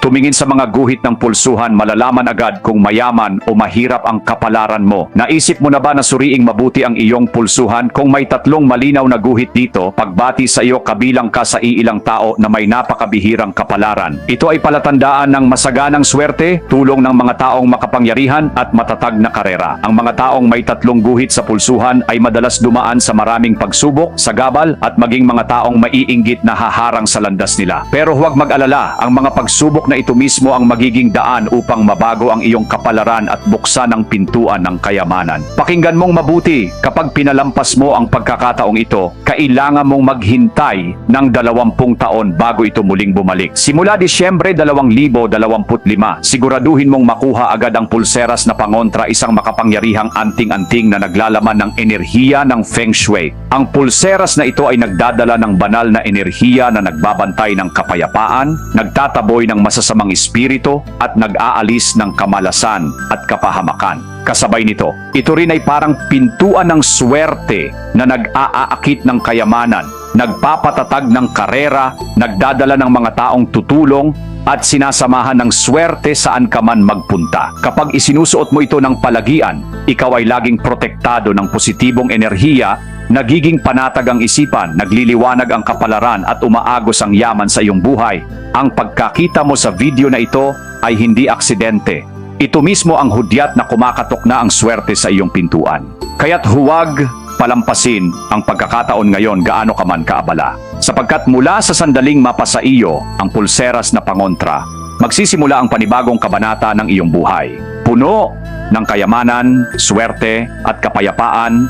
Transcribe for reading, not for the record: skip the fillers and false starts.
Tumingin sa mga guhit ng pulsuhan, malalaman agad kung mayaman o mahirap ang kapalaran mo. Naisip mo na ba na suriing mabuti ang iyong pulsuhan? Kung may tatlong malinaw na guhit dito, pagbati sa iyo kabilang ka sa iilang tao na may napakabihirang kapalaran. Ito ay palatandaan ng masaganang swerte, tulong ng mga taong makapangyarihan at matatag na karera. Ang mga taong may tatlong guhit sa pulsuhan ay madalas dumaan sa maraming pagsubok, sagabal at maging mga taong maiinggit na haharang sa landas nila. Pero huwag mag-alala, ang mga pagsubok na ito mismo ang magiging daan upang mabago ang iyong kapalaran at buksan ang pintuan ng kayamanan. Pakinggan mong mabuti, kapag pinalampas mo ang pagkakataong ito, kailangan mong maghintay ng 20 taon bago ito muling bumalik. Simula Disyembre 2025, siguraduhin mong makuha agad ang pulseras na pangontra, isang makapangyarihang anting-anting na naglalaman ng enerhiya ng Feng Shui. Ang pulseras na ito ay nagdadala ng banal na enerhiya na nagbabantay ng kapayapaan, nagtataboy ng masasamang espiritu at nag-aalis ng kamalasan at kapahamakan. Kasabay nito, ito rin ay parang pintuan ng swerte na nag-aaakit ng kayamanan, nagpapatatag ng karera, nagdadala ng mga taong tutulong at sinasamahan ng swerte saan ka man magpunta. Kapag isinusuot mo ito ng palagian, ikaw ay laging protektado ng positibong enerhiya, nagiging panatag ang isipan, nagliliwanag ang kapalaran at umaagos ang yaman sa iyong buhay. Ang pagkakita mo sa video na ito ay hindi aksidente. Ito mismo ang hudyat na kumakatok na ang swerte sa iyong pintuan. Kaya't huwag palampasin ang pagkakataon ngayon gaano ka man kaabala. Sapagkat mula sa sandaling mapasa iyo ang pulseras na pangontra, magsisimula ang panibagong kabanata ng iyong buhay. Puno ng kayamanan, swerte at kapayapaan